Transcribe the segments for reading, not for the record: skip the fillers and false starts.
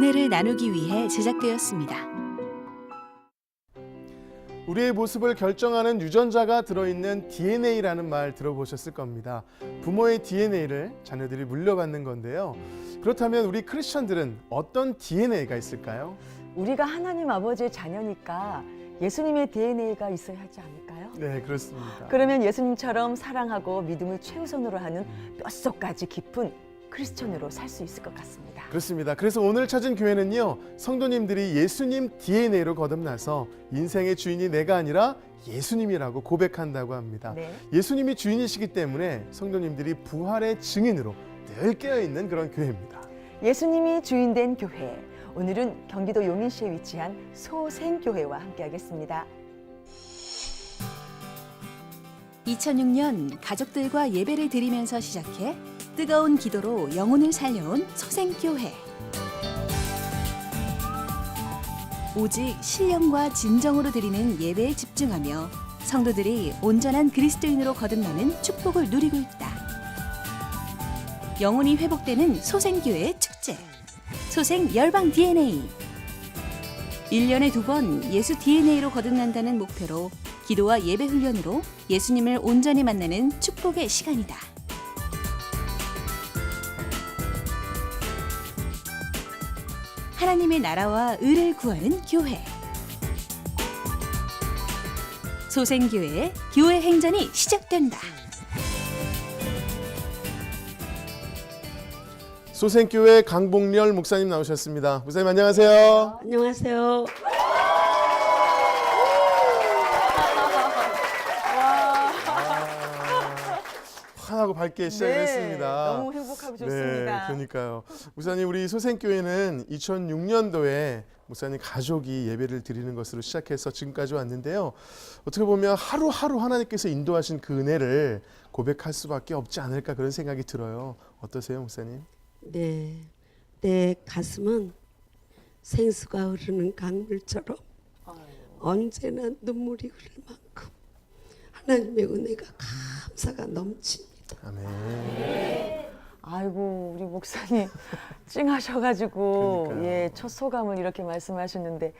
은혜를 나누기 위해 제작되었습니다. 우리의 모습을 결정하는 유전자가 들어있는 DNA라는 말 들어보셨을 겁니다. 부모의 DNA를 자녀들이 물려받는 건데요. 그렇다면 우리 크리스천들은 어떤 DNA가 있을까요? 우리가 하나님 아버지의 자녀니까 예수님의 DNA가 있어야 하지 않을까요? 네, 그렇습니다. 그러면 예수님처럼 사랑하고 믿음을 최우선으로 하는 뼛속까지 깊은 크리스천으로 살 수 있을 것 같습니다. 그렇습니다. 그래서 오늘 찾은 교회는요, 성도님들이 예수님 DNA로 거듭나서 인생의 주인이 내가 아니라 예수님이라고 고백한다고 합니다. 네. 예수님이 주인이시기 때문에 성도님들이 부활의 증인으로 늘 깨어있는 그런 교회입니다. 예수님이 주인된 교회. 오늘은 경기도 용인시에 위치한 소생교회와 함께하겠습니다. 2006년 가족들과 예배를 드리면서 시작해 뜨거운 기도로 영혼을 살려온 소생교회. 오직 신령과 진정으로 드리는 예배에 집중하며 성도들이 온전한 그리스도인으로 거듭나는 축복을 누리고 있다. 영혼이 회복되는 소생교회의 축제. 소생 열방 DNA. 1년에 2번 예수 DNA로 거듭난다는 목표로 기도와 예배 훈련으로 예수님을 온전히 만나는 축복의 시간이다. 하나님의 나라와 의를 구하는 교회. 소생교회의 교회 행전이 시작된다. 소생교회 강복렬 목사님 나오셨습니다. 목사님 안녕하세요. 안녕하세요. 환하고 밝게 시작했습니다. 너무 행복하고 좋습니다. 네, 그러니까요. 목사님, 우리 소생교회는 2006년도에 목사님 가족이 예배를 드리는 것으로 시작해서 지금까지 왔는데요. 어떻게 보면 하루하루 하나님께서 인도하신 그 은혜를 고백할 수밖에 없지 않을까 그런 생각이 들어요. 어떠세요, 목사님? 네, 내 가슴은 생수가 흐르는 강물처럼 언제나 눈물이 흐를 만큼 하나님의 은혜가 감사가 넘칩니다. 아멘. 아이고 우리 목사님 찡하셔가지고 그러니까요. 예, 첫 소감을 이렇게 말씀하셨는데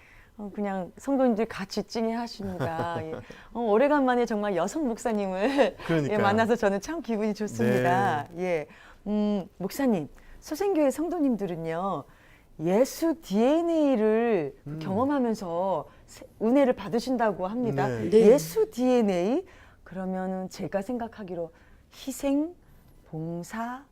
그냥 성도님들 같이 찡해하십니다. 예. 오래간만에 정말 여성 목사님을 그러니까요. 예, 만나서 저는 참 기분이 좋습니다. 예, 목사님 소생교회 성도님들은요 예수 DNA를 경험하면서 은혜를 받으신다고 합니다. 네. 네. 예수 DNA 그러면은 제가 생각하기로 희생, 봉사,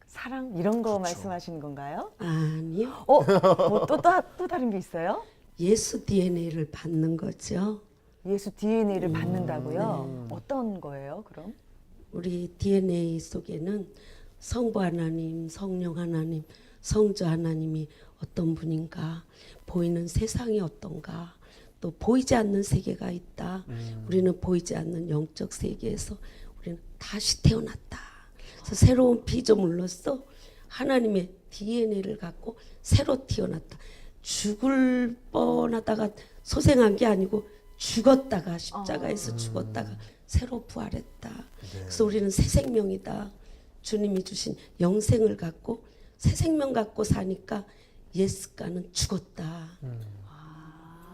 사랑 이런 거 그렇죠. 말씀하시는 건가요? 아니요, 뭐 또 다른 게 있어요? 예수 DNA를 받는 거죠. 예수 DNA를 받는다고요? 어떤 거예요, 그럼? 우리 DNA 속에는 성부 하나님, 성령 하나님, 성자 하나님이 어떤 분인가, 보이는 세상이 어떤가, 또 보이지 않는 세계가 있다. 우리는 보이지 않는 영적 세계에서 우리는 다시 태어났다. 그래서 새로운 피조물로서 하나님의 DNA를 갖고 새로 태어났다. 죽을 뻔하다가 소생한 게 아니고 죽었다가 십자가에서 죽었다가 새로 부활했다. 그래서 우리는 새 생명이다. 주님이 주신 영생을 갖고 새 생명 갖고 사니까 예스가는 죽었다.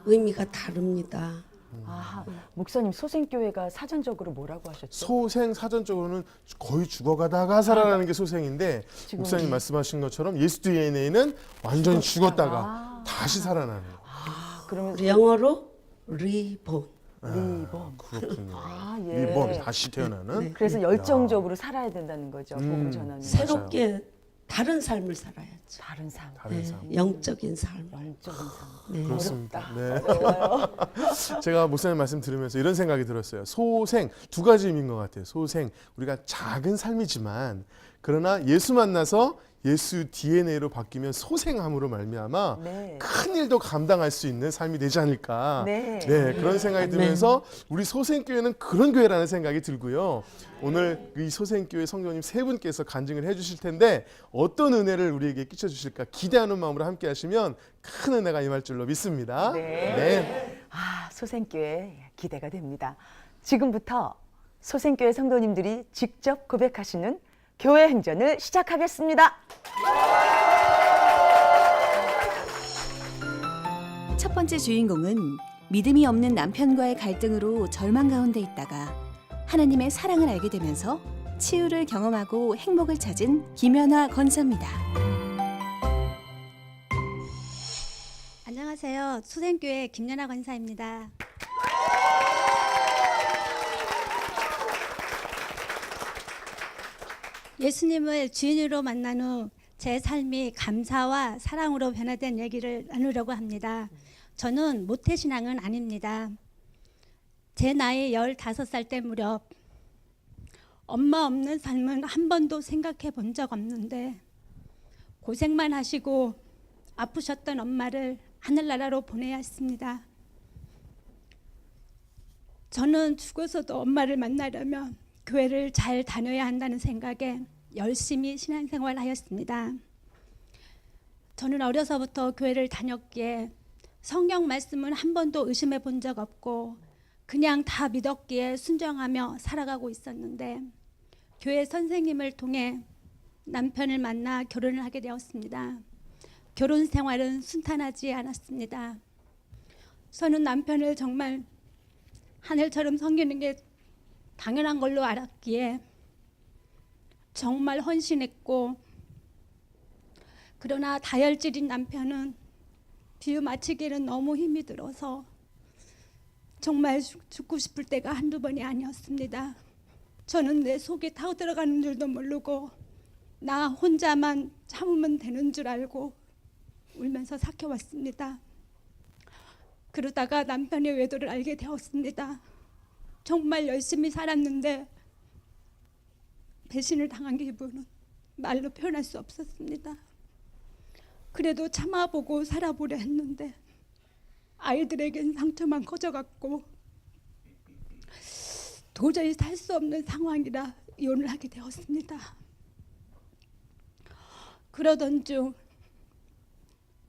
의미가 다릅니다. 아, 목사님 소생교회가 사전적으로 뭐라고 하셨죠? 소생 사전적으로는 거의 죽어가다가 살아나는 게 소생인데 지금 목사님 말씀하신 것처럼 예수 DNA는 완전히 죽었다가 다시 살아나는 거. 그러면 우리 영어로 리본. 리본. 그렇군요. 예. 리본 다시 태어나는. 네. 그래서 열정적으로 살아야 된다는 거죠. 복음 전하는. 새롭게 다른 삶을 살아야죠. 다른 삶. 다른 삶. 영적인 삶. 영적인 삶. 네. 그렇습니다. 네. 어려워요. 제가 목사님 말씀 들으면서 이런 생각이 들었어요. 소생 두 가지 의미인 것 같아요. 소생 우리가 작은 삶이지만 그러나 예수 만나서 예수 DNA로 바뀌면 소생함으로 말미암아 네. 큰 일도 감당할 수 있는 삶이 되지 않을까. 네. 그런 생각이 들면서 우리 소생교회는 그런 교회라는 생각이 들고요. 오늘 이 소생교회 성도님 세 분께서 간증을 해주실 텐데 어떤 은혜를 우리에게 끼쳐주실까 기대하는 마음으로 함께 하시면 큰 은혜가 임할 줄로 믿습니다. 네. 아, 소생교회 기대가 됩니다. 지금부터 소생교회 성도님들이 직접 고백하시는 교회 행전을 시작하겠습니다. 첫 번째 주인공은 믿음이 없는 남편과의 갈등으로 절망 가운데 있다가 하나님의 사랑을 알게 되면서 치유를 경험하고 행복을 찾은 김연아 권사입니다. 안녕하세요. 수생교회 김연아 권사입니다. 예수님을 주인으로 만난 후 제 삶이 감사와 사랑으로 변화된 얘기를 나누려고 합니다. 저는 모태신앙은 아닙니다. 제 나이 15살 때 무렵 엄마 없는 삶은 한 번도 생각해 본 적 없는데 고생만 하시고 아프셨던 엄마를 하늘나라로 보내야 했습니다. 저는 죽어서도 엄마를 만나려면 교회를 잘 다녀야 한다는 생각에 열심히 신앙생활을 하였습니다. 저는 어려서부터 교회를 다녔기에 성경 말씀은 한 번도 의심해 본 적 없고 그냥 다 믿었기에 순종하며 살아가고 있었는데 교회 선생님을 통해 남편을 만나 결혼을 하게 되었습니다. 결혼 생활은 순탄하지 않았습니다. 저는 남편을 정말 하늘처럼 섬기는 게 당연한 걸로 알았기에 정말 헌신했고, 그러나 다혈질인 남편은 비유 맞추기에는 너무 힘이 들어서 정말 죽고 싶을 때가 한두 번이 아니었습니다. 저는 내 속에 타고 들어가는 줄도 모르고 나 혼자만 참으면 되는 줄 알고 울면서 삭혀왔습니다. 그러다가 남편의 외도를 알게 되었습니다. 정말 열심히 살았는데 배신을 당한 기분은 말로 표현할 수 없었습니다. 그래도 참아보고 살아보려 했는데 아이들에겐 상처만 커져갔고 도저히 살 수 없는 상황이라 이혼을 하게 되었습니다. 그러던 중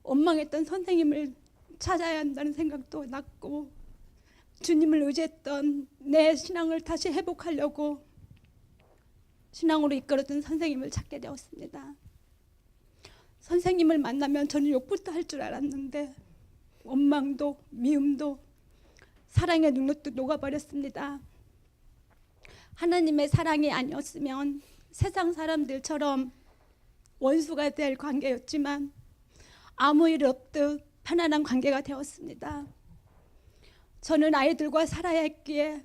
원망했던 선생님을 찾아야 한다는 생각도 났고 주님을 의지했던 내 신앙을 다시 회복하려고 신앙으로 이끌었던 선생님을 찾게 되었습니다. 선생님을 만나면 저는 욕부터 할 줄 알았는데 원망도 미움도 사랑의 능력도 녹아버렸습니다. 하나님의 사랑이 아니었으면 세상 사람들처럼 원수가 될 관계였지만 아무 일 없듯 편안한 관계가 되었습니다. 저는 아이들과 살아야 했기에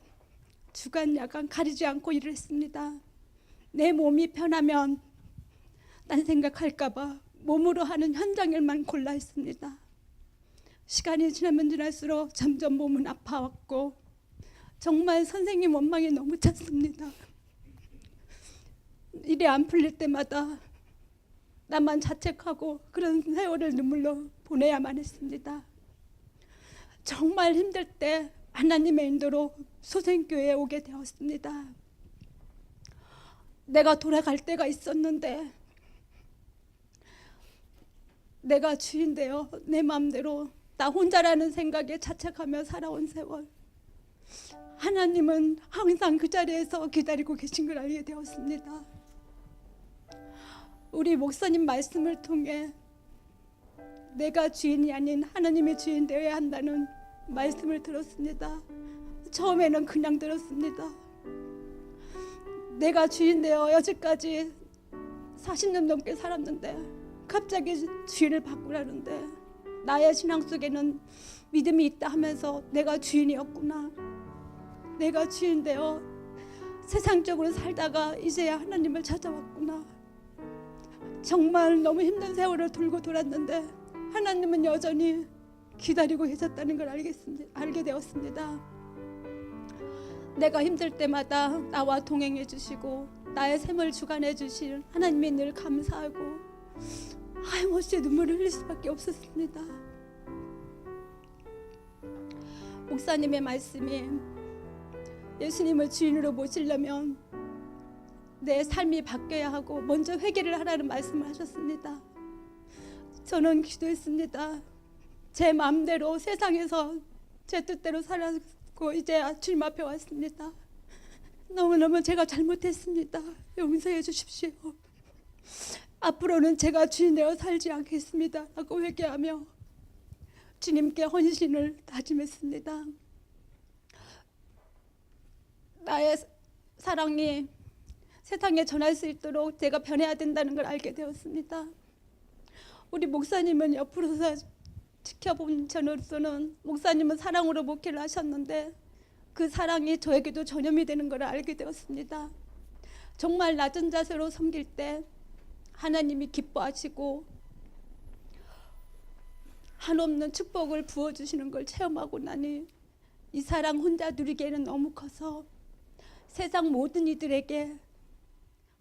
주간 야간 가리지 않고 일을 했습니다. 내 몸이 편하면 딴 생각할까 봐 몸으로 하는 현장 일만 골라 했습니다. 시간이 지나면 지날수록 점점 몸은 아파왔고 정말 선생님 원망이 너무 찼습니다. 일이 안 풀릴 때마다 나만 자책하고 그런 세월을 눈물로 보내야만 했습니다. 정말 힘들 때 하나님의 인도로 소생교회에 오게 되었습니다. 내가 돌아갈 때가 있었는데 내가 주인 되어 내 마음대로 나 혼자라는 생각에 자책하며 살아온 세월, 하나님은 항상 그 자리에서 기다리고 계신 걸 알게 되었습니다. 우리 목사님 말씀을 통해 내가 주인이 아닌 하나님의 주인 되어야 한다는 말씀을 들었습니다. 처음에는 그냥 들었습니다. 내가 주인 되어 여지까지 40년 넘게 살았는데 갑자기 주인을 바꾸라는데 나의 신앙 속에는 믿음이 있다 하면서 내가 주인이었구나, 내가 주인 되어 세상적으로 살다가 이제야 하나님을 찾아왔구나, 정말 너무 힘든 세월을 돌고 돌았는데 하나님은 여전히 기다리고 계셨다는 걸 알게 되었습니다. 내가 힘들 때마다 나와 동행해 주시고 나의 샘을 주관해 주실 하나님이 늘 감사하고 하염없이 눈물을 흘릴 수밖에 없었습니다. 목사님의 말씀이 예수님을 주인으로 모시려면 내 삶이 바뀌어야 하고 먼저 회개를 하라는 말씀을 하셨습니다. 저는 기도했습니다. 제 마음대로 세상에서 제 뜻대로 살았고 이제 주님 앞에 왔습니다. 너무너무 제가 잘못했습니다. 용서해 주십시오. 앞으로는 제가 주인 되어 살지 않겠습니다 라고 회개하며 주님께 헌신을 다짐했습니다. 나의 사랑이 세상에 전할 수 있도록 제가 변해야 된다는 걸 알게 되었습니다. 우리 목사님은 옆으로서 지켜본 저로서는 목사님은 사랑으로 목회를 하셨는데 그 사랑이 저에게도 전염이 되는 걸 알게 되었습니다. 정말 낮은 자세로 섬길 때 하나님이 기뻐하시고 한없는 축복을 부어주시는 걸 체험하고 나니 이 사랑 혼자 누리기에는 너무 커서 세상 모든 이들에게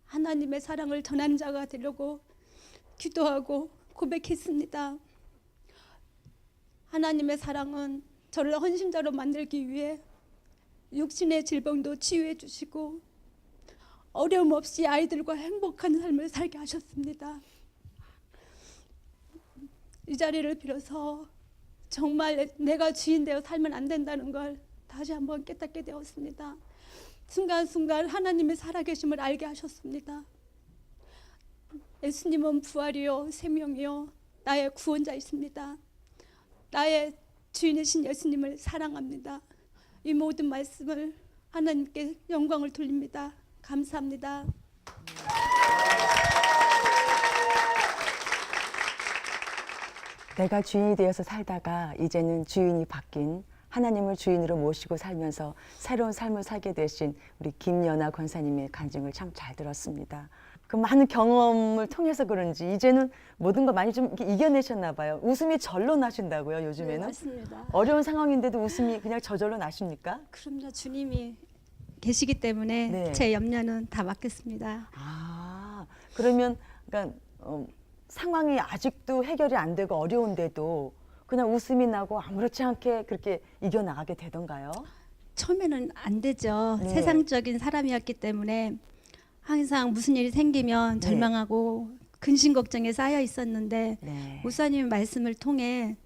하나님의 사랑을 전하는 자가 되려고 기도하고 고백했습니다. 하나님의 사랑은 저를 헌신자로 만들기 위해 육신의 질병도 치유해 주시고 어려움 없이 아이들과 행복한 삶을 살게 하셨습니다. 이 자리를 빌어서 정말 내가 주인 되어 살면 안 된다는 걸 다시 한번 깨닫게 되었습니다. 순간순간 하나님의 살아계심을 알게 하셨습니다. 예수님은 부활이요 생명이요 나의 구원자이십니다. 나의 주인이신 예수님을 사랑합니다. 이 모든 말씀을 하나님께 영광을 돌립니다. 감사합니다. 내가 주인이 되어서 살다가 이제는 주인이 바뀐 하나님을 주인으로 모시고 살면서 새로운 삶을 살게 되신 우리 김연아 권사님의 간증을 참 잘 들었습니다. 그 많은 경험을 통해서 그런지 이제는 모든 거 많이 좀 이렇게 이겨내셨나 봐요. 웃음이 절로 나신다고요, 요즘에는? 네, 맞습니다. 어려운 상황인데도 웃음이 그냥 저절로 나십니까? 그럼요. 주님이 계시기 때문에 네. 제 염려는 다 맡겼습니다. 아, 그러면 그러니까 상황이 아직도 해결이 안 되고 어려운데도 그냥 웃음이 나고 아무렇지 않게 그렇게 이겨나가게 되던가요? 처음에는 안 되죠. 네. 세상적인 사람이었기 때문에 항상 무슨 일이 생기면 네. 절망하고 근심 걱정에 쌓여 있었는데 네. 목사님의 말씀을 통해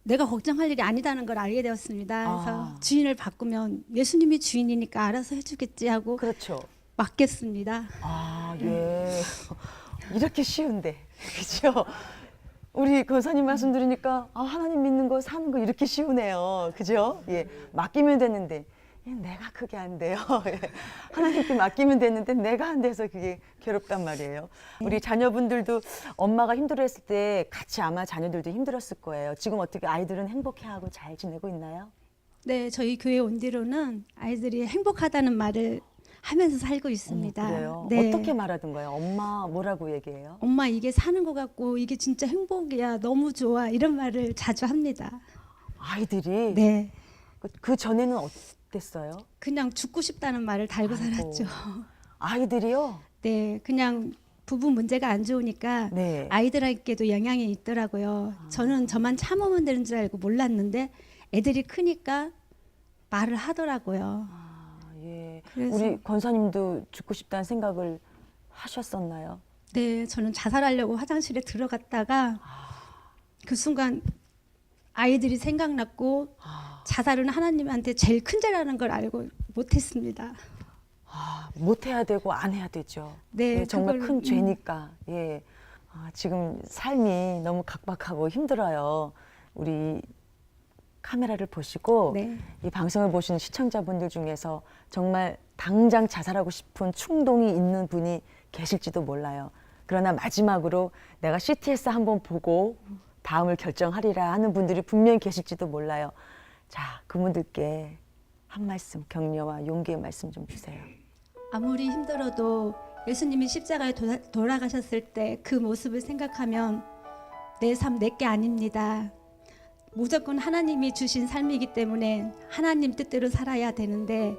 내가 걱정할 일이 아니다는 걸 알게 되었습니다. 그래서 아. 주인을 바꾸면 예수님이 주인이니까 알아서 해주겠지 하고 그렇죠. 맡겼습니다. 아, 예. 이렇게 쉬운데. 그죠? 우리 권사님 말씀 들으니까 아, 하나님 믿는 거 사는 거 이렇게 쉬우네요. 그죠? 예. 맡기면 되는데 내가 그게 안 돼요. 예. 하나님께 맡기면 되는데 내가 안 돼서 그게 괴롭단 말이에요. 우리 자녀분들도 엄마가 힘들어했을 때 같이 아마 자녀들도 힘들었을 거예요. 지금 어떻게 아이들은 행복해하고 잘 지내고 있나요? 네, 저희 교회 온 뒤로는 아이들이 행복하다는 말을 하면서 살고 있습니다. 그래요? 네. 어떻게 말하던가요? 엄마 뭐라고 얘기해요? 엄마 이게 사는 것 같고 이게 진짜 행복이야. 너무 좋아. 이런 말을 자주 합니다. 아이들이 네. 그 전에는 어땠어요? 그냥 죽고 싶다는 말을 달고 아이고. 살았죠. 아이들이요? 네, 그냥 부부 문제가 안 좋으니까 네. 아이들에게도 영향이 있더라고요. 저는 저만 참으면 되는 줄 알고 몰랐는데 애들이 크니까 말을 하더라고요. 아, 예. 그래서- 우리 권사님도 죽고 싶다는 생각을 하셨었나요? 네, 저는 자살하려고 화장실에 들어갔다가 그 순간 아이들이 생각났고 자살은 하나님한테 제일 큰 죄라는 걸 알고 못했습니다. 아, 못 해야 되고 안 해야 되죠. 네, 예, 정말 그걸, 큰 죄니까. 예. 아, 지금 삶이 너무 각박하고 힘들어요. 우리 카메라를 보시고 네. 이 방송을 보시는 시청자분들 중에서 정말 당장 자살하고 싶은 충동이 있는 분이 계실지도 몰라요. 그러나 마지막으로 내가 CTS 한번 보고 다음을 결정하리라 하는 분들이 분명히 계실지도 몰라요. 자, 그분들께 한 말씀, 격려와 용기의 말씀 좀 주세요. 아무리 힘들어도 예수님이 십자가에 돌아가셨을 때 그 모습을 생각하면 내 삶 내게 아닙니다. 무조건 하나님이 주신 삶이기 때문에 하나님 뜻대로 살아야 되는데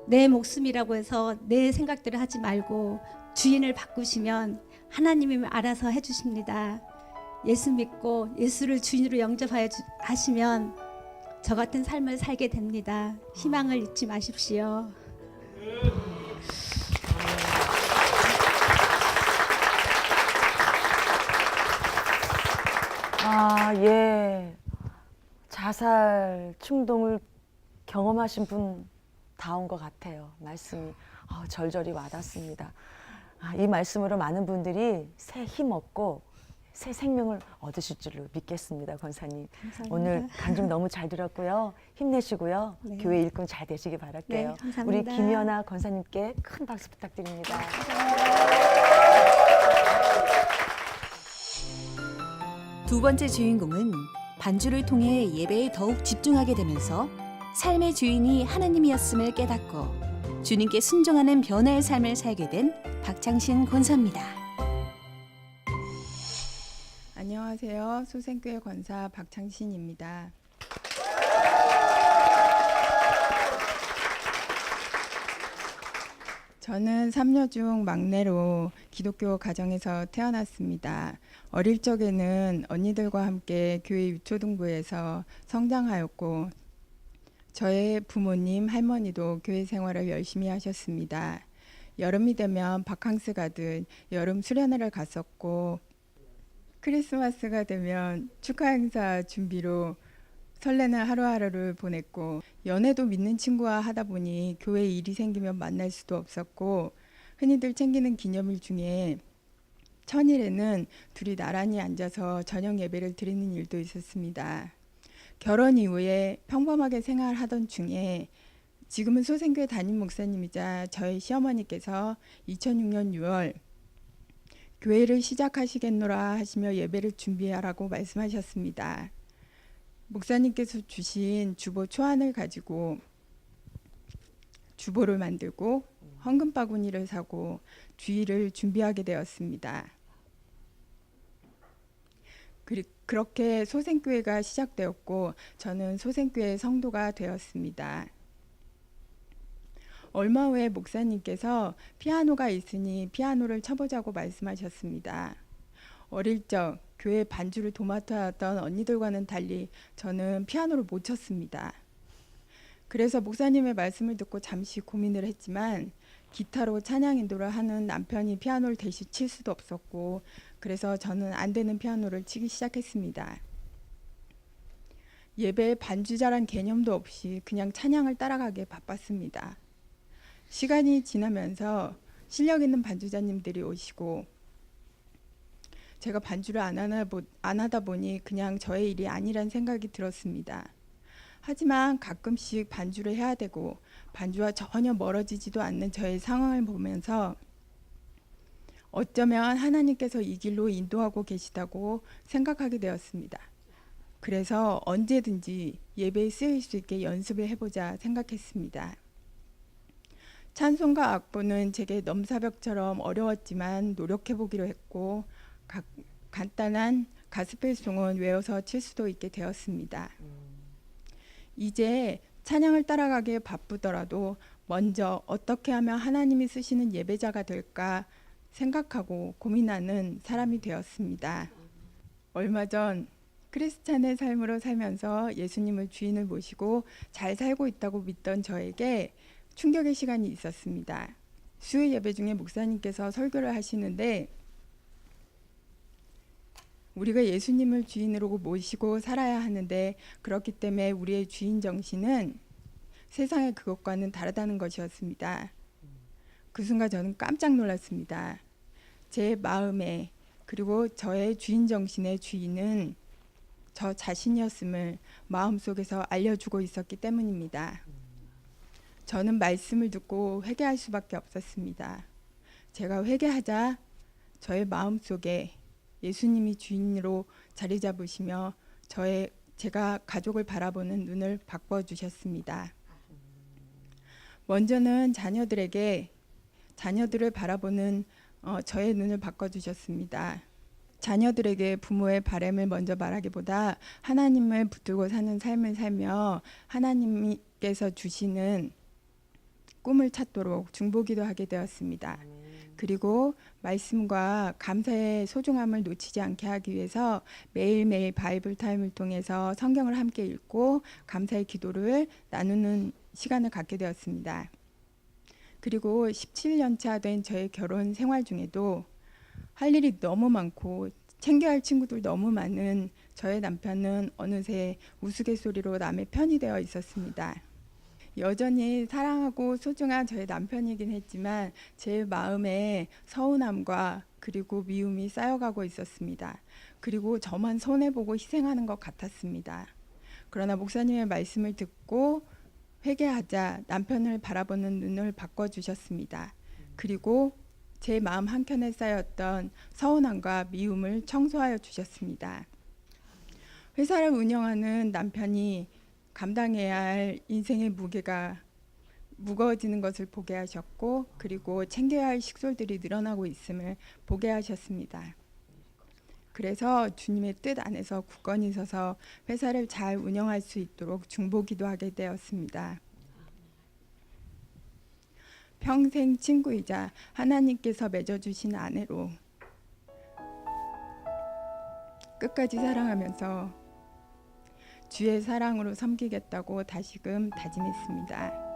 내 목숨이라고 해서 내 생각대로 하지 말고 주인을 바꾸시면 하나님이 알아서 해주십니다. 예수 믿고 예수를 주인으로 영접하시면 저 같은 삶을 살게 됩니다. 희망을 잊지 마십시오. 아, 예. 자살 충동을 경험하신 분 다운 것 같아요. 말씀이 절절히 와닿습니다. 아, 이 말씀으로 많은 분들이 새 힘 얻고 새 생명을 얻으실 줄로 믿겠습니다, 권사님. 오늘 간증 너무 잘 들었고요. 힘내시고요. 네. 교회 일꾼 잘 되시길 바랄게요. 네, 감사합니다. 우리 김연아 권사님께 큰 박수 부탁드립니다. 두 번째 주인공은 반주를 통해 예배에 더욱 집중하게 되면서 삶의 주인이 하나님이었음을 깨닫고 주님께 순종하는 변화의 삶을 살게 된 박창신 권사입니다. 안녕하세요. 소생교회 권사 박창신입니다. 저는 3녀 중 막내로 기독교 가정에서 태어났습니다. 어릴 적에는 언니들과 함께 교회 유초등부에서 성장하였고 저의 부모님, 할머니도 교회 생활을 열심히 하셨습니다. 여름이 되면 바캉스 가듯 여름 수련회를 갔었고 크리스마스가 되면 축하 행사 준비로 설레는 하루하루를 보냈고 연애도 믿는 친구와 하다 보니 교회 일이 생기면 만날 수도 없었고 흔히들 챙기는 기념일 중에 천일에는 둘이 나란히 앉아서 저녁 예배를 드리는 일도 있었습니다. 결혼 이후에 평범하게 생활하던 중에 지금은 소생교회 담임 목사님이자 저의 시어머니께서 2006년 6월 교회를 시작하시겠노라 하시며 예배를 준비하라고 말씀하셨습니다. 목사님께서 주신 주보 초안을 가지고 주보를 만들고 헌금 바구니를 사고 주일을 준비하게 되었습니다. 그렇게 소생교회가 시작되었고 저는 소생교회 성도가 되었습니다. 얼마 후에 목사님께서 피아노가 있으니 피아노를 쳐보자고 말씀하셨습니다. 어릴 적 교회 반주를 도맡아왔던 언니들과는 달리 저는 피아노를 못 쳤습니다. 그래서 목사님의 말씀을 듣고 잠시 고민을 했지만 기타로 찬양 인도를 하는 남편이 피아노를 대신 칠 수도 없었고 그래서 저는 안 되는 피아노를 치기 시작했습니다. 예배에 반주자란 개념도 없이 그냥 찬양을 따라가기에 바빴습니다. 시간이 지나면서 실력 있는 반주자님들이 오시고 제가 반주를 안 하다 보니 그냥 저의 일이 아니란 생각이 들었습니다. 하지만 가끔씩 반주를 해야 되고 반주와 전혀 멀어지지도 않는 저의 상황을 보면서 어쩌면 하나님께서 이 길로 인도하고 계시다고 생각하게 되었습니다. 그래서 언제든지 예배에 쓰일 수 있게 연습을 해보자 생각했습니다. 찬송가 악보는 제게 넘사벽처럼 어려웠지만 노력해보기로 했고 간단한 가스펠송은 외워서 칠 수도 있게 되었습니다. 이제 찬양을 따라가기에 바쁘더라도 먼저 어떻게 하면 하나님이 쓰시는 예배자가 될까 생각하고 고민하는 사람이 되었습니다. 얼마 전 크리스찬의 삶으로 살면서 예수님을 주인을 모시고 잘 살고 있다고 믿던 저에게 충격의 시간이 있었습니다. 수요 예배 중에 목사님께서 설교를 하시는데 우리가 예수님을 주인으로 모시고 살아야 하는데 그렇기 때문에 우리의 주인 정신은 세상의 그것과는 다르다는 것이었습니다. 그 순간 저는 깜짝 놀랐습니다. 제 마음에 그리고 저의 주인 정신의 주인은 저 자신이었음을 마음속에서 알려주고 있었기 때문입니다. 저는 말씀을 듣고 회개할 수밖에 없었습니다. 제가 회개하자 저의 마음속에 예수님이 주인으로 자리 잡으시며 제가 가족을 바라보는 눈을 바꿔주셨습니다. 먼저는 자녀들을 바라보는 저의 눈을 바꿔주셨습니다. 자녀들에게 부모의 바람을 먼저 말하기보다 하나님을 붙들고 사는 삶을 살며 하나님께서 주시는 꿈을 찾도록 중보기도 하게 되었습니다. 그리고 말씀과 감사의 소중함을 놓치지 않게 하기 위해서 매일매일 바이블 타임을 통해서 성경을 함께 읽고 감사의 기도를 나누는 시간을 갖게 되었습니다. 그리고 17년 차 된 저의 결혼 생활 중에도 할 일이 너무 많고 챙겨야 할 친구들 너무 많은 저의 남편은 어느새 우스갯소리로 남의 편이 되어 있었습니다. 여전히 사랑하고 소중한 저의 남편이긴 했지만 제 마음에 서운함과 그리고 미움이 쌓여가고 있었습니다. 그리고 저만 손해보고 희생하는 것 같았습니다. 그러나 목사님의 말씀을 듣고 회개하자 남편을 바라보는 눈을 바꿔주셨습니다. 그리고 제 마음 한켠에 쌓였던 서운함과 미움을 청소하여 주셨습니다. 회사를 운영하는 남편이 감당해야 할 인생의 무게가 무거워지는 것을 보게 하셨고, 그리고 챙겨야 할 식솔들이 늘어나고 있음을 보게 하셨습니다. 그래서 주님의 뜻 안에서 굳건히 서서 회사를 잘 운영할 수 있도록 중보기도 하게 되었습니다. 평생 친구이자 하나님께서 맺어주신 아내로 끝까지 사랑하면서 주의 사랑으로 섬기겠다고 다시금 다짐했습니다.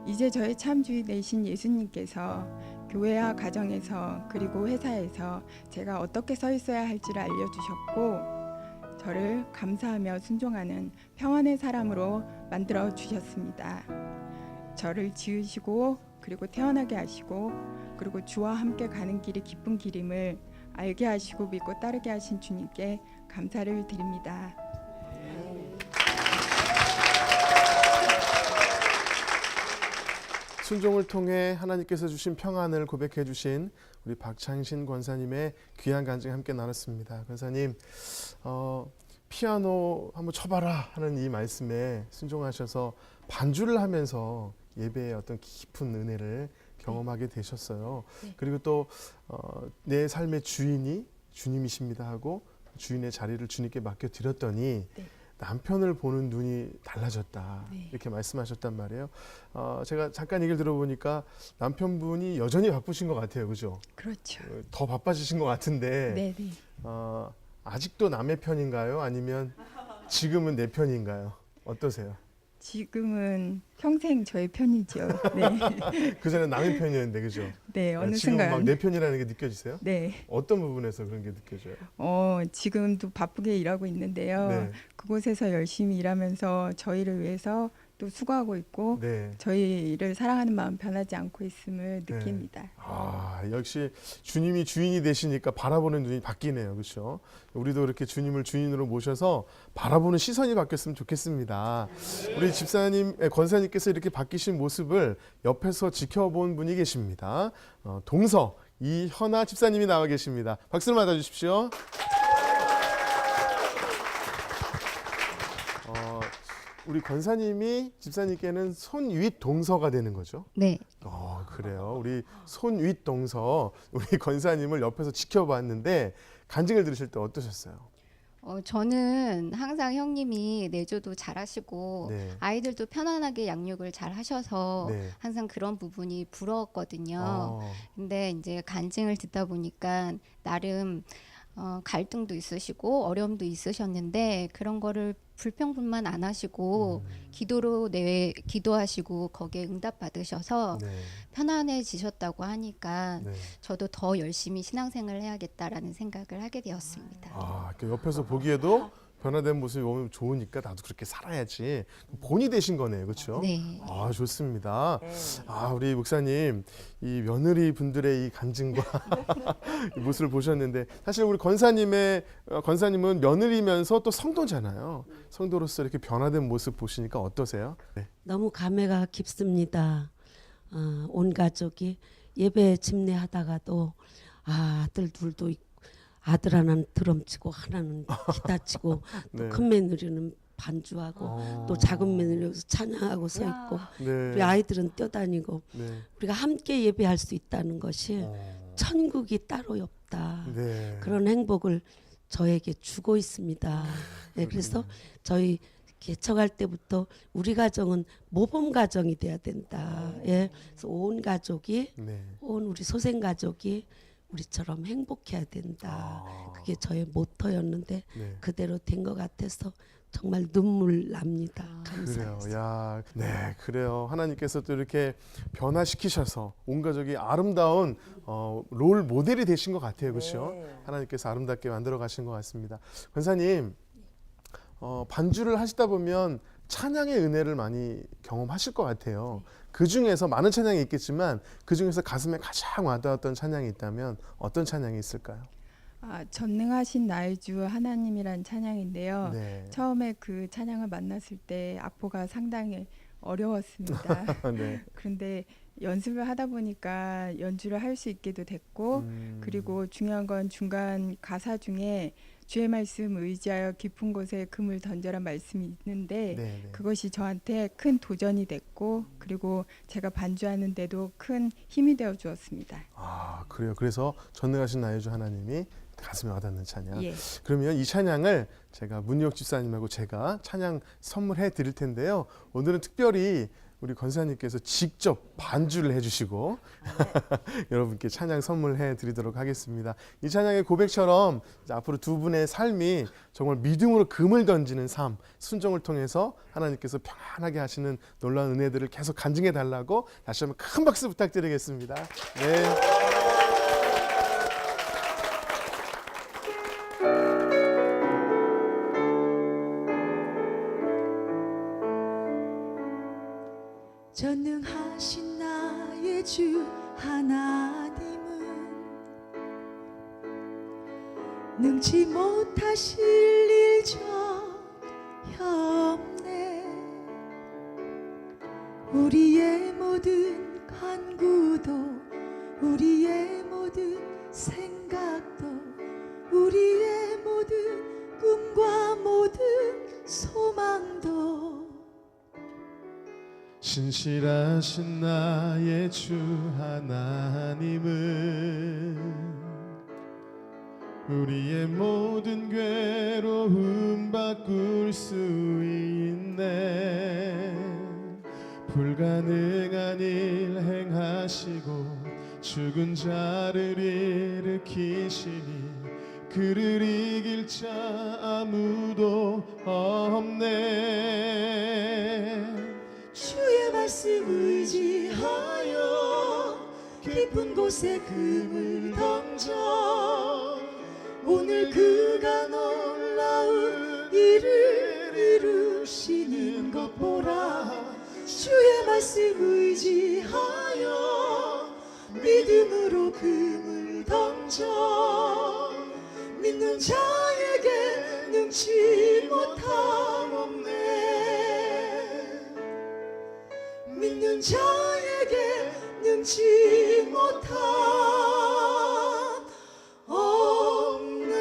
이제 저의 참 주인 되신 예수님께서 교회와 가정에서 그리고 회사에서 제가 어떻게 서 있어야 할지를 알려주셨고, 저를 감사하며 순종하는 평안의 사람으로 만들어 주셨습니다. 저를 지으시고 그리고 태어나게 하시고, 그리고 주와 함께 가는 길이 기쁜 길임을 알게 하시고 믿고 따르게 하신 주님께 감사를 드립니다. 순종을 통해 하나님께서 주신 평안을 고백해 주신 우리 박창신 권사님의 귀한 간증 함께 나눴습니다. 권사님, 피아노 한번 쳐봐라 하는 이 말씀에 순종하셔서 반주를 하면서 예배의 어떤 깊은 은혜를 경험하게 되셨어요. 그리고 또 내 삶의 주인이 주님이십니다 하고 주인의 자리를 주님께 맡겨드렸더니 남편을 보는 눈이 달라졌다, 이렇게 말씀하셨단 말이에요. 제가 잠깐 얘기를 들어보니까 남편분이 여전히 바쁘신 것 같아요, 그죠? 그렇죠. 더 바빠지신 것 같은데 네네. 아직도 남의 편인가요? 아니면 지금은 내 편인가요? 어떠세요? 지금은 평생 저의 편이죠. 네. 그 전에 남의 편이었는데, 그죠? 네, 어느 지금 막 순간. 내 편이라는 게 느껴지세요? 네. 어떤 부분에서 그런 게 느껴져요? 지금도 바쁘게 일하고 있는데요. 네. 그곳에서 열심히 일하면서 저희를 위해서 또 수고하고 있고, 네. 저희를 사랑하는 마음 변하지 않고 있음을 네. 느낍니다. 역시 주님이 주인이 되시니까 바라보는 눈이 바뀌네요, 그렇죠? 우리도 이렇게 주님을 주인으로 모셔서 바라보는 시선이 바뀌었으면 좋겠습니다. 우리 집사님, 권사님께서 이렇게 바뀌신 모습을 옆에서 지켜본 분이 계십니다. 동서 이현아 집사님이 나와 계십니다. 박수를 맞아주십시오. 우리 권사님이 집사님께는 손윗 동서가 되는 거죠? 네. 그래요. 우리 손윗 동서, 우리 권사님을 옆에서 지켜봤는데 간증을 들으실 때 어떠셨어요? 저는 항상 형님이 내조도 잘하시고 네. 아이들도 편안하게 양육을 잘 하셔서 네. 항상 그런 부분이 부러웠거든요. 어, 근데 이제 간증을 듣다 보니까 나름 갈등도 있으시고 어려움도 있으셨는데 그런 거를 불평불만 안 하시고 기도로 기도하시고 거기에 응답 받으셔서 네. 편안해지셨다고 하니까 네. 저도 더 열심히 신앙생활을 해야겠다라는 생각을 하게 되었습니다. 이렇게 옆에서 보기에도 변화된 모습이 오면 좋으니까 나도 그렇게 살아야지. 본이 되신 거네요, 그렇죠? 네. 좋습니다. 우리 목사님, 이 며느리 분들의 이 간증과 이 모습을 보셨는데, 사실 우리 권사님은 며느리면서 또 성도잖아요. 성도로서 이렇게 변화된 모습 보시니까 어떠세요? 네. 너무 감회가 깊습니다. 온 가족이 예배 집례하다가도 아들 둘도 있고, 아들 하나는 드럼 치고 하나는 기타 치고 네. 또 큰 며느리는 반주하고 또 작은 며느리 여기서 찬양하고 서 있고 네. 우리 아이들은 뛰어다니고 네. 우리가 함께 예배할 수 있다는 것이 천국이 따로 없다. 네. 그런 행복을 저에게 주고 있습니다. 네, 그래서 저희 개척할 때부터 우리 가정은 모범 가정이 돼야 된다. 예, 그래서 온 가족이 네. 온 우리 소생 가족이 우리처럼 행복해야 된다. 그게 저의 모토였는데 네. 그대로 된 것 같아서 정말 눈물 납니다. 그래요. 감사해서. 네, 그래요. 하나님께서 또 이렇게 변화시키셔서 온 가족이 아름다운 롤 모델이 되신 것 같아요, 그렇죠? 하나님께서 아름답게 만들어 가신 것 같습니다. 권사님, 반주를 하시다 보면 찬양의 은혜를 많이 경험하실 것 같아요. 그 중에서 많은 찬양이 있겠지만 그 중에서 가슴에 가장 와닿았던 찬양이 있다면 어떤 찬양이 있을까요? 전능하신 나의 주 하나님이란 찬양인데요. 네. 처음에 그 찬양을 만났을 때 악보가 상당히 어려웠습니다. 네. 그런데 연습을 하다 보니까 연주를 할 수 있게도 됐고 그리고 중요한 건 중간 가사 중에 주의 말씀 의지하여 깊은 곳에 금을 던져라 말씀이 있는데 네, 네. 그것이 저한테 큰 도전이 됐고 그리고 제가 반주하는데도 큰 힘이 되어 주었습니다. 아, 그래요. 그래서 전능하신 나의 주 하나님이 가슴에 와닿는 찬양. 예. 그러면 이 찬양을 제가 문희옥 집사님하고 제가 찬양 선물해 드릴 텐데요. 오늘은 특별히 우리 권사님께서 직접 반주를 해주시고 여러분께 찬양 선물해 드리도록 하겠습니다. 이 찬양의 고백처럼 이제 앞으로 두 분의 삶이 정말 믿음으로 금을 던지는 삶, 순종을 통해서 하나님께서 평안하게 하시는 놀라운 은혜들을 계속 간증해 달라고 다시 한번 큰 박수 부탁드리겠습니다. 네. 전능하신 나의 주 하나님은 능치 못하실 일 전혀 없네. 우리의 모든 간구도 우리의 모든 생각도 우리의 모든 꿈과 모든 소망도 신실하신 나의 주 하나님은 우리의 모든 괴로움 바꿀 수 있네. 불가능한 일 행하시고 죽은 자를 일으키시니 그를 이길 자 아무도 없네. 주의 말씀 의지하여 깊은 곳에 금을 던져 오늘 그가 놀라운 일을 이루시는 것 보라. 주의 말씀 의지하여 믿음으로 금을 던져 믿는 자에게 능치 못함 없네. 믿는 자에게 능치 못함 없네.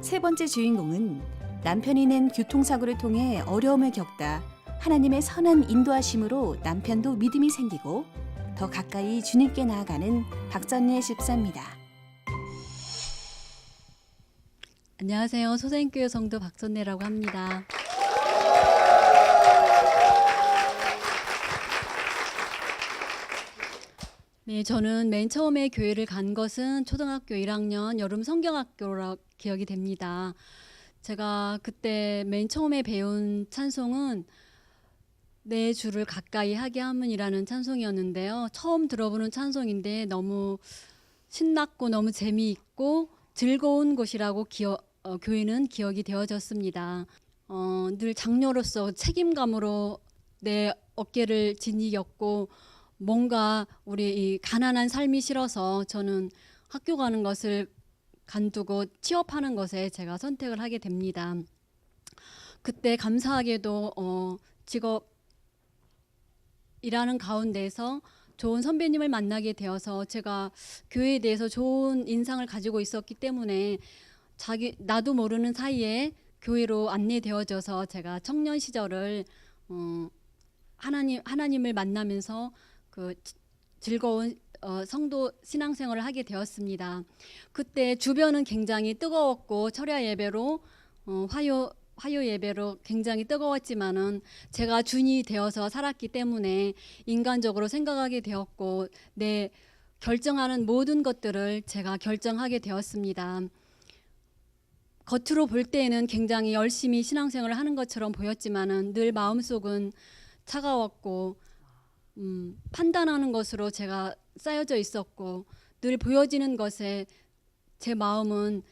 세 번째 주인공은 남편이 낸 교통사고를 통해 어려움을 겪다 하나님의 선한 인도하심으로 남편도 믿음이 생기고 더 가까이 주님께 나아가는 박전예 집사입니다. 안녕하세요. 소생교회 성도 박전예라고 합니다. 네, 저는 맨 처음에 교회를 간 것은 초등학교 1학년 여름 성경학교라 기억이 됩니다. 제가 그때 맨 처음에 배운 찬송은 내 주를 가까이 하게 함은이라는 찬송이었는데요. 처음 들어보는 찬송인데 너무 신났고 너무 재미있고 즐거운 곳이라고 교회는 기억이 되어졌습니다. 늘 장녀로서 책임감으로 내 어깨를 지니겼고 뭔가 우리 이 가난한 삶이 싫어서 저는 학교 가는 것을 간두고 취업하는 것에 제가 선택을 하게 됩니다. 그때 감사하게도 직업 일하는 가운데서 좋은 선배님을 만나게 되어서 제가 교회에 대해서 좋은 인상을 가지고 있었기 때문에 나도 모르는 사이에 교회로 안내되어져서 제가 청년 시절을 하나님을 만나면서 그 즐거운 성도 신앙생활을 하게 되었습니다. 그때 주변은 굉장히 뜨거웠고 철야 예배로 화요 예배로 굉장히 뜨거웠지만은 제가 준이 되어서 살았기 때문에 인간적으로 생각하게 되었고 내 결정하는 모든 것들을 제가 결정하게 되었습니다. 겉으로 볼 때에는 굉장히 열심히 신앙생활을 하는 것처럼 보였지만은 늘 마음속은 차가웠고 판단하는 것으로 제가 쌓여져 있었고 늘 보여지는 것에 제 마음은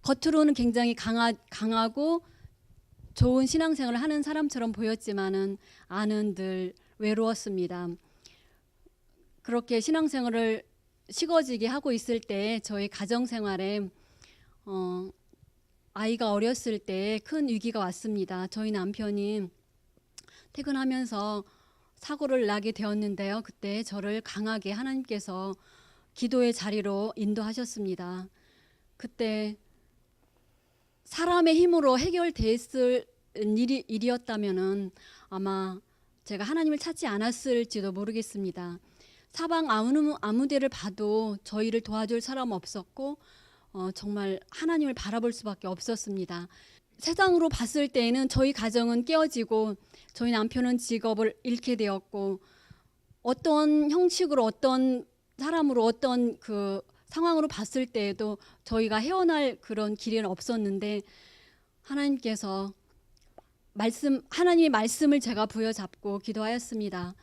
겉으로는 굉장히 강하고 좋은 신앙생활을 하는 사람처럼 보였지만은 안은 늘 외로웠습니다. 그렇게 신앙생활을 식어지게 하고 있을 때 저희 가정생활에 아이가 어렸을 때 큰 위기가 왔습니다. 저희 남편이 퇴근하면서 사고를 나게 되었는데요. 그때 저를 강하게 하나님께서 기도의 자리로 인도하셨습니다. 그때 사람의 힘으로 해결됐을 일이었다면은 아마 제가 하나님을 찾지 않았을지도 모르겠습니다. 사방 아무 데를 봐도 저희를 도와줄 사람 없었고 정말 하나님을 바라볼 수밖에 없었습니다. 세상으로 봤을 때에는 저희 가정은 깨어지고 저희 남편은 직업을 잃게 되었고 어떤 형식으로 어떤 사람으로 어떤 그 상황으로 봤을 때에도 저희가 헤어날 그런 길은 없었는데 하나님께서 하나님의 말씀을 제가 부여잡고 기도하였습니다.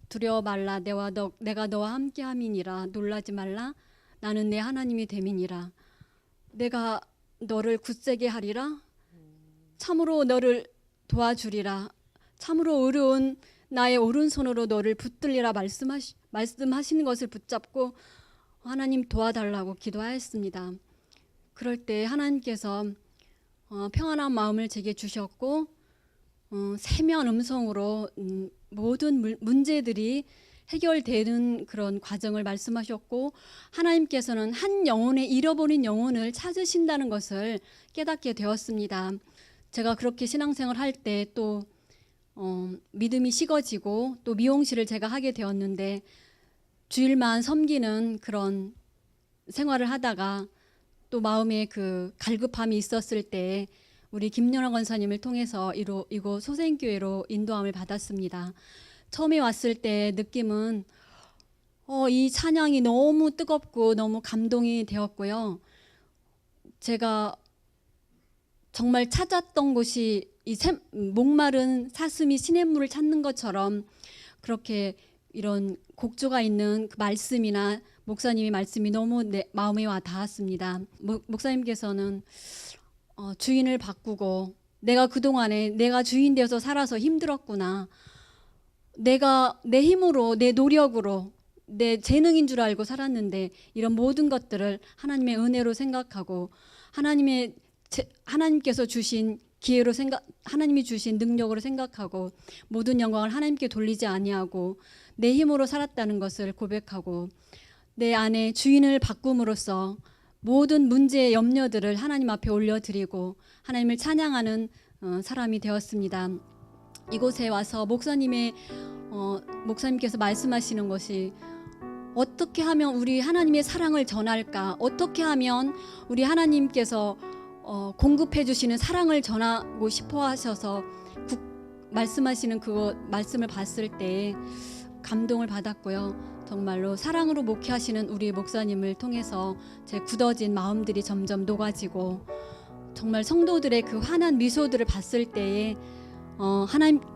두려워 말라 내가 너와 함께함이니라. 놀라지 말라 나는 내 하나님이 됨이니라. 내가 너를 굳세게 하리라. 참으로 너를 도와주리라. 참으로 어려운 나의 오른손으로 너를 붙들리라 말씀하시는 것을 붙잡고 하나님 도와달라고 기도하였습니다. 그럴 때 하나님께서 평안한 마음을 제게 주셨고 세면 음성으로 모든 문제들이 해결되는 그런 과정을 말씀하셨고 하나님께서는 한 영혼의 잃어버린 영혼을 찾으신다는 것을 깨닫게 되었습니다. 제가 그렇게 신앙생활 할 때 또 믿음이 식어지고 또 미용실을 제가 하게 되었는데 주일만 섬기는 그런 생활을 하다가 또 마음에 그 갈급함이 있었을 때 우리 김연아 권사님을 통해서 이곳 소생교회로 인도함을 받았습니다. 처음에 왔을 때 느낌은 이 찬양이 너무 뜨겁고 너무 감동이 되었고요. 제가 정말 찾았던 곳이 목마른 사슴이 시냇물을 찾는 것처럼 그렇게 이런 곡조가 있는 그 말씀이나 목사님의 말씀이 너무 내 마음에 와 닿았습니다. 목사님께서는 주인을 바꾸고 내가 그동안에 내가 주인 되어서 살아서 힘들었구나. 내가 내 힘으로 내 노력으로 내 재능인 줄 알고 살았는데 이런 모든 것들을 하나님의 은혜로 생각하고 하나님께서 주신 기회로 하나님이 주신 능력으로 생각하고 모든 영광을 하나님께 돌리지 아니하고 내 힘으로 살았다는 것을 고백하고 내 안에 주인을 바꿈으로써 모든 문제의 염려들을 하나님 앞에 올려드리고 하나님을 찬양하는 사람이 되었습니다. 이곳에 와서 목사님께서 말씀하시는 것이 어떻게 하면 우리 하나님의 사랑을 전할까? 어떻게 하면 우리 하나님께서 공급해 주시는 사랑을 전하고 싶어 하셔서 말씀하시는 그 말씀을 봤을 때 감동을 받았고요. 정말로 사랑으로 목회하시는 우리 목사님을 통해서 제 굳어진 마음들이 점점 녹아지고 정말 성도들의 그 환한 미소들을 봤을 때에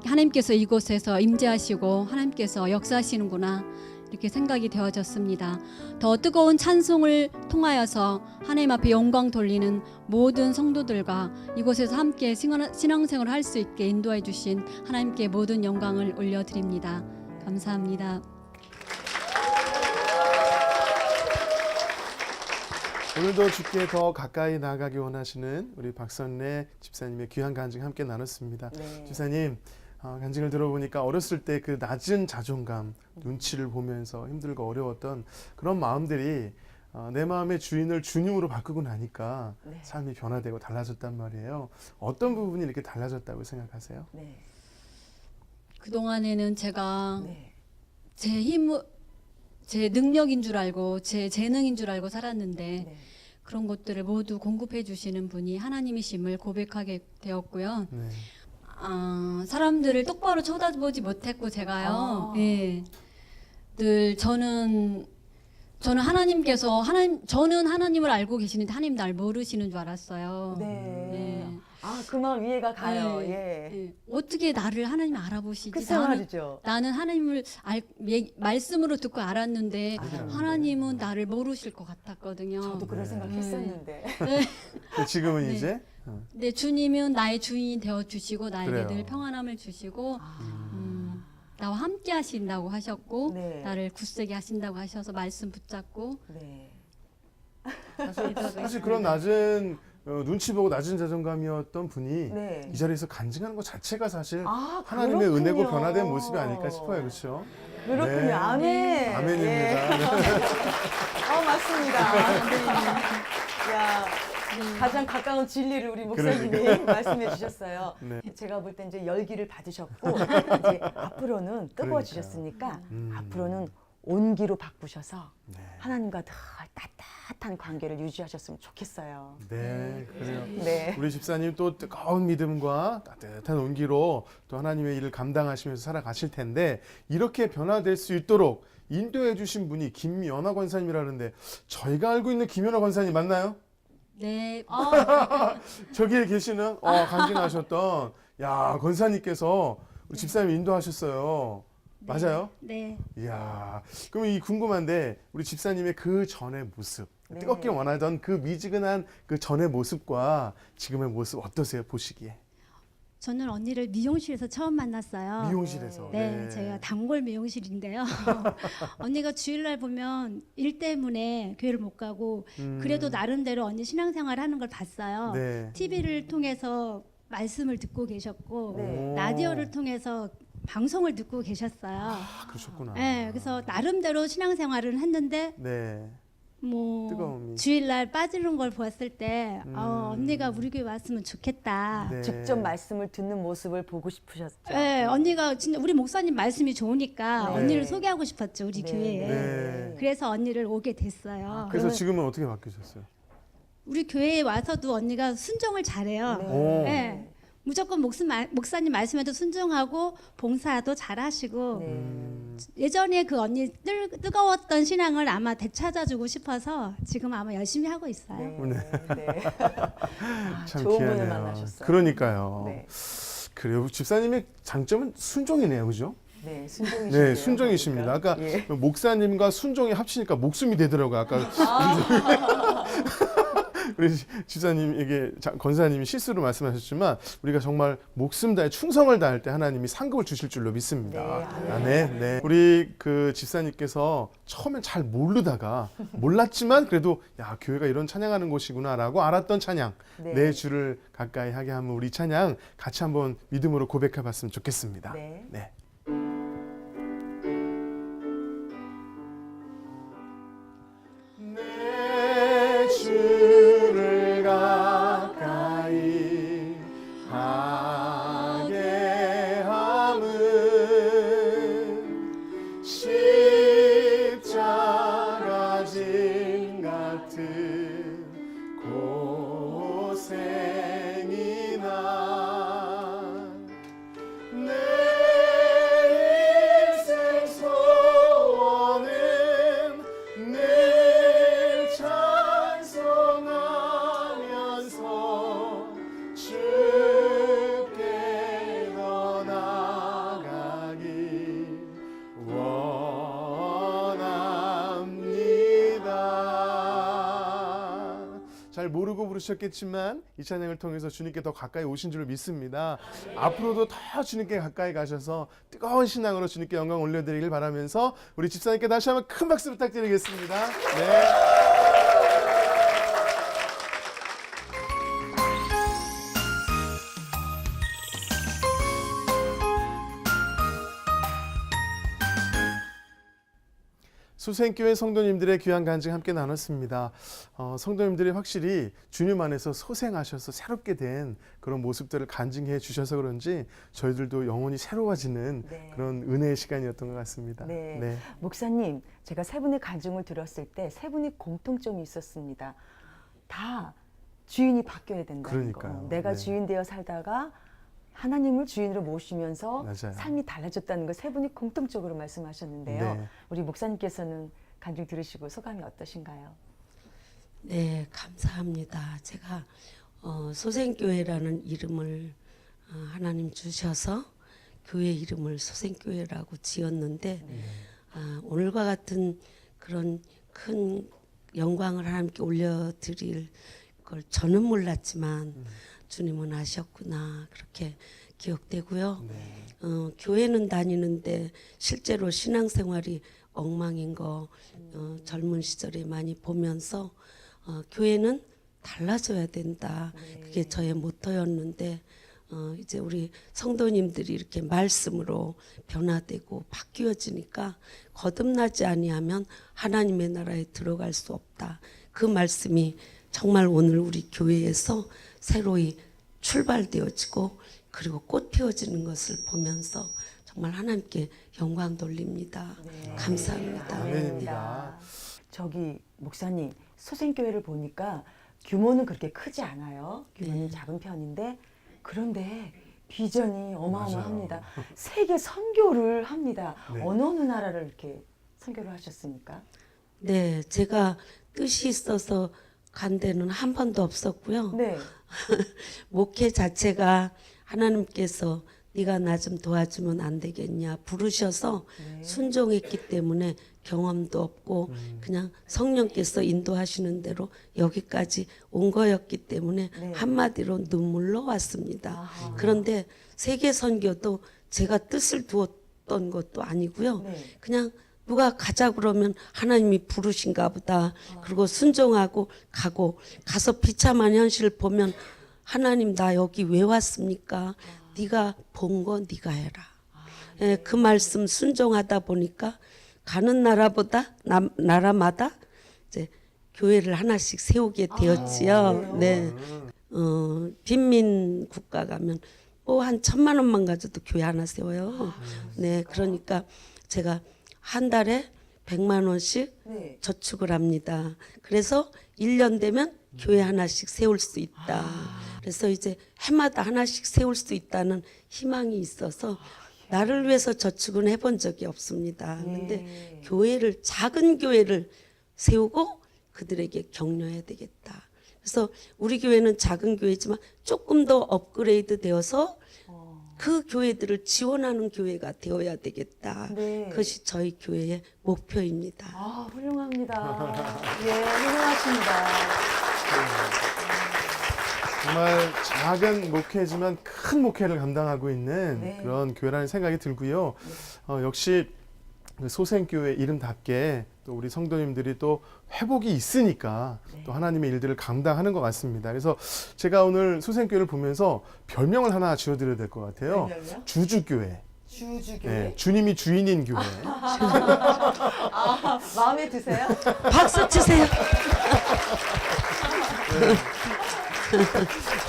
하나님께서 이곳에서 임재하시고 하나님께서 역사하시는구나 이렇게 생각이 되어졌습니다. 더 뜨거운 찬송을 통하여서 하나님 앞에 영광 돌리는 모든 성도들과 이곳에서 함께 신앙생활을 할 수 있게 인도해 주신 하나님께 모든 영광을 올려드립니다. 감사합니다. 오늘도 주께 더 가까이 나아가기 원하시는 우리 박선래 집사님의 귀한 간증 함께 나눴습니다. 네. 집사님 간증을 들어보니까 어렸을 때 그 낮은 자존감, 눈치를 보면서 힘들고 어려웠던 그런 마음들이 내 마음의 주인을 주님으로 바꾸고 나니까 네. 삶이 변화되고 달라졌단 말이에요. 어떤 부분이 이렇게 달라졌다고 생각하세요? 네. 그동안에는 제가 네. 제 능력인 줄 알고 제 재능인 줄 알고 살았는데 네. 그런 것들을 모두 공급해 주시는 분이 하나님이심을 고백하게 되었고요. 네. 사람들을 똑바로 쳐다보지 못했고 제가요. 예. 늘 저는 저는 하나님을 알고 계시는데 하나님 날 모르시는 줄 알았어요. 네. 예. 아, 그 마음 이해가 가요. 네. 예. 예. 어떻게 나를 하나님 알아보시지? 글쎄 나는 말이죠. 하나님을 말씀으로 듣고 알았는데 맞아요. 하나님은 나를 모르실 것 같았거든요. 저도 그런 네. 생각했었는데. 근데 지금은 네. 이제 네, 주님은 나의 주인이 되어 주시고 나에게 그래요. 늘 평안함을 주시고 아, 나와 함께 하신다고 하셨고 네. 나를 굳세게 하신다고 하셔서 말씀 붙잡고 네. 사실 그런 낮은 눈치 보고 낮은 자존감이었던 분이 네. 이 자리에서 간증하는 것 자체가 사실 아, 하나님의 그렇군요. 은혜고 변화된 모습이 아닐까 싶어요, 그렇죠? 그렇군요. 네. 아멘. 아멘입니다. 예. 맞습니다. 야, 가장 가까운 진리를 우리 목사님이 말씀해 주셨어요. 네. 제가 볼 때 이제 열기를 받으셨고 이제 앞으로는 뜨거워지셨으니까 음. 앞으로는 온기로 바꾸셔서 네. 하나님과 더 따뜻한 관계를 유지하셨으면 좋겠어요. 네, 그래요. 네. 우리 집사님 또 뜨거운 믿음과 따뜻한 온기로 또 하나님의 일을 감당하시면서 살아가실 텐데 이렇게 변화될 수 있도록 인도해 주신 분이 김연아 권사님이라는데 저희가 알고 있는 김연아 권사님 맞나요? 네, 저기에 계시는 간증하셨던 야 권사님께서 우리 집사님 인도하셨어요. 맞아요? 네. 이야, 그럼 이 궁금한데 우리 집사님의 그 전의 모습, 네. 뜨겁게 원하던 그 미지근한 그 전의 모습과 지금의 모습 어떠세요? 보시기에 저는 언니를 미용실에서 처음 만났어요. 미용실에서. 네, 저희가 단골 미용실인데요. 언니가 주일날 보면 일 때문에 교회를 못 가고 그래도 나름대로 언니 신앙생활 하는 걸 봤어요. 네. TV를 통해서 말씀을 듣고 계셨고 네. 라디오를 통해서 방송을 듣고 계셨어요. 아, 그러셨구나. 네, 그래서 나름대로 신앙생활을 했는데 네. 뭐 뜨거움이. 주일날 빠지는 걸 보았을 때 음. 언니가 우리 교회 왔으면 좋겠다. 네. 직접 말씀을 듣는 모습을 보고 싶으셨죠. 네, 언니가 진짜 우리 목사님 말씀이 좋으니까 네. 언니를 소개하고 싶었죠 우리 네. 교회에. 네. 그래서 언니를 오게 됐어요. 그래서 그러면- 지금은 어떻게 바뀌셨어요? 우리 교회에 와서도 언니가 순종을 잘해요. 네. 오. 네. 무조건 목사님 말씀에도 순종하고 봉사도 잘하시고 음. 예전에 그 언니 뜨거웠던 신앙을 아마 되찾아주고 싶어서 지금 아마 열심히 하고 있어요. 네. 네. 아, 참 좋은 분을 귀하네요. 만나셨어요. 그러니까요. 네. 그래요. 집사님의 장점은 순종이네요, 그죠? 네, 순종이시네요. 네, 순종이십니다. 아까 예. 목사님과 순종이 합치니까 목숨이 되더라고요. 아까 우리 집사님에게 권사님이 실수로 말씀하셨지만 우리가 정말 목숨 다해 충성을 다할 때 하나님이 상급을 주실 줄로 믿습니다. 네, 아, 네, 네. 우리 그 집사님께서 처음엔 잘 모르다가 몰랐지만 그래도 야 교회가 이런 찬양하는 곳이구나라고 알았던 찬양 네. 내 주를 가까이 하게 하면 우리 찬양 같이 한번 믿음으로 고백해봤으면 좋겠습니다. 네. 네. 내 주를 가까이 하게 함은 십자가 짐 같은 고생이나 내 인생 소원은 늘 찬송하면서 주께 더 나아가길 원합니다. 잘 모르고 부르셨겠지만 이 찬양을 통해서 주님께 더 가까이 오신 줄 믿습니다. 앞으로도 더 주님께 가까이 가셔서 뜨거운 신앙으로 주님께 영광 올려드리길 바라면서 우리 집사님께 다시 한번 큰 박수 부탁드리겠습니다. 네. 수생교회 성도님들의 귀한 간증 함께 나눴습니다. 성도님들이 확실히 주님 안에서 소생하셔서 새롭게 된 그런 모습들을 간증해 주셔서 그런지 저희들도 영혼이 새로워지는 네. 그런 은혜의 시간이었던 것 같습니다. 네. 목사님, 제가 세 분의 간증을 들었을 때 세 분이 공통점이 있었습니다. 다 주인이 바뀌어야 된다는 그러니까요. 거. 내가 네. 주인 되어 살다가 하나님을 주인으로 모시면서 맞아요. 삶이 달라졌다는 걸 세 분이 공통적으로 말씀하셨는데요. 네. 우리 목사님께서는 간증 들으시고 소감이 어떠신가요? 네, 감사합니다. 제가 소생교회라는 이름을 하나님 주셔서 교회 이름을 소생교회라고 지었는데 오늘과 같은 그런 큰 영광을 하나님께 올려드릴 걸 저는 몰랐지만 주님은 아셨구나 그렇게 기억되고요. 교회는 다니는데 실제로 신앙생활이 엉망인 거 젊은 시절에 많이 보면서 교회는 달라져야 된다. 그게 저의 모토였는데 이제 우리 성도님들이 이렇게 말씀으로 변화되고 바뀌어지니까 거듭나지 아니하면 하나님의 나라에 들어갈 수 없다. 그 말씀이 정말 오늘 우리 교회에서 새로이 출발되어지고 그리고 꽃 피어지는 것을 보면서 정말 하나님께 영광 돌립니다. 감사합니다. 아멘입니다. 저기 목사님 소생교회를 보니까 규모는 그렇게 크지 않아요. 규모는 네. 작은 편인데 그런데 비전이 어마어마합니다. 세계 선교를 합니다. 네. 어느 나라를 이렇게 선교를 하셨습니까? 네, 제가 뜻이 있어서 간 데는 한 번도 없었고요. 네. 목회 자체가 하나님께서 네가 나 좀 도와주면 안 되겠냐 부르셔서 순종했기 때문에 경험도 없고 그냥 성령께서 인도하시는 대로 여기까지 온 거였기 때문에 네. 한마디로 눈물로 왔습니다. 아하. 그런데 세계 선교도 제가 뜻을 두었던 것도 아니고요. 네. 그냥 누가 가자 그러면 하나님이 부르신가 보다. 그리고 순종하고 가고 가서 비참한 현실을 보면 하나님 나 여기 왜 왔습니까? 네가 본 거 네가 해라. 예, 그 말씀 순종하다 보니까 가는 나라마다 이제 교회를 하나씩 세우게 되었지요. 네. 빈민 국가 가면 뭐 한 1,000만 원만 가져도 교회 하나 세워요. 네, 그러니까 제가 한 달에 100만 원씩 네. 저축을 합니다. 그래서 1년 되면 교회 하나씩 세울 수 있다. 그래서 이제 해마다 하나씩 세울 수 있다는 희망이 있어서 나를 위해서 저축은 해본 적이 없습니다. 근데 교회를 작은 교회를 세우고 그들에게 격려해야 되겠다. 그래서 우리 교회는 작은 교회지만 조금 더 업그레이드 되어서 그 교회들을 지원하는 교회가 되어야 되겠다. 네. 그것이 저희 교회의 목표입니다. 아, 훌륭합니다. 예, 훌륭하십니다. 정말 작은 목회지만 큰 목회를 감당하고 있는 네. 그런 교회라는 생각이 들고요. 역시 그 소생교회 이름답게 또 우리 성도님들이 또 회복이 있으니까 또 하나님의 일들을 감당하는 것 같습니다. 그래서 제가 오늘 소생교회를 보면서 별명을 하나 지어드려야 될 것 같아요. 별명이요? 주주교회. 주주교회. 네, 주님이 주인인 교회. 아, 마음에 드세요? 박수 치세요.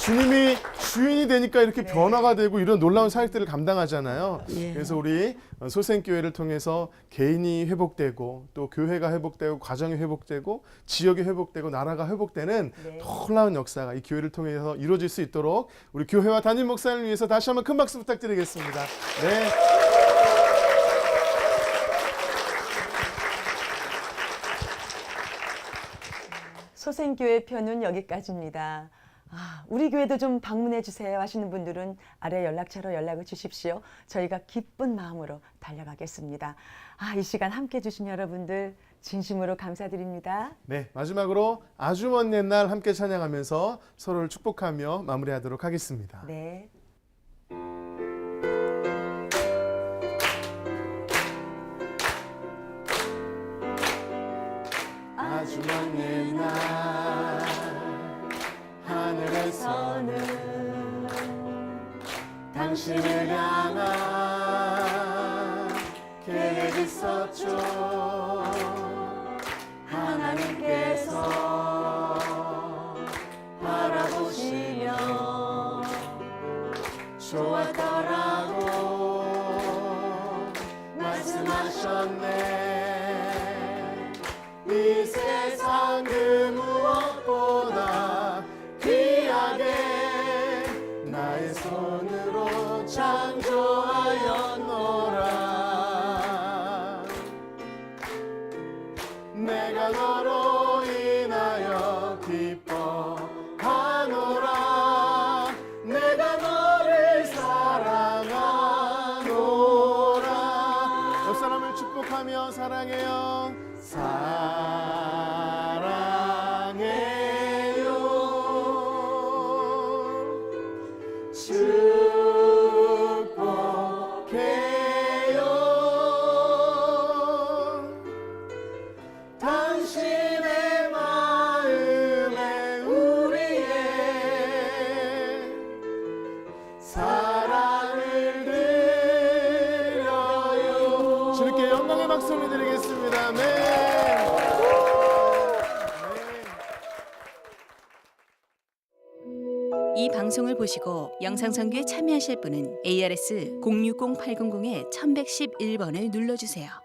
주님이 주인이 되니까 이렇게 변화가 되고 이런 놀라운 사역들을 감당하잖아요. 예. 그래서 우리 소생교회를 통해서 개인이 회복되고 또 교회가 회복되고 가정이 회복되고 지역이 회복되고 나라가 회복되는 놀라운 역사가 이 교회를 통해서 이루어질 수 있도록 우리 교회와 담임 목사님을 위해서 다시 한번 큰 박수 부탁드리겠습니다. 네. 소생교회 편은 여기까지입니다. 아, 우리 교회도 좀 방문해 주세요 하시는 분들은 아래 연락처로 연락을 주십시오. 저희가 기쁜 마음으로 달려가겠습니다. 아, 이 시간 함께 해주신 여러분들 진심으로 감사드립니다. 네, 마지막으로 아주 먼 옛날 함께 찬양하면서 서로를 축복하며 마무리하도록 하겠습니다. 네. 아주 먼 옛날 하늘에서는 당신을 향한 계획 있었죠. 하나님께서 바라보시며 좋았더라고 말씀하셨네. 이 세상 그 무엇보다 귀하게 나의 손으로 창조하였노라. 내가 너로 인하여 기뻐하노라. 감사하며 사랑해요. 사랑해요. 축복해요. 당신의 마음에 우리의 사랑을 드려요. 주님께 영광의 박수 올려드리겠습니다. 아멘. 이 방송을 보시고 영상선교에 참여하실 분은 ARS 060-800-1111번을 눌러주세요.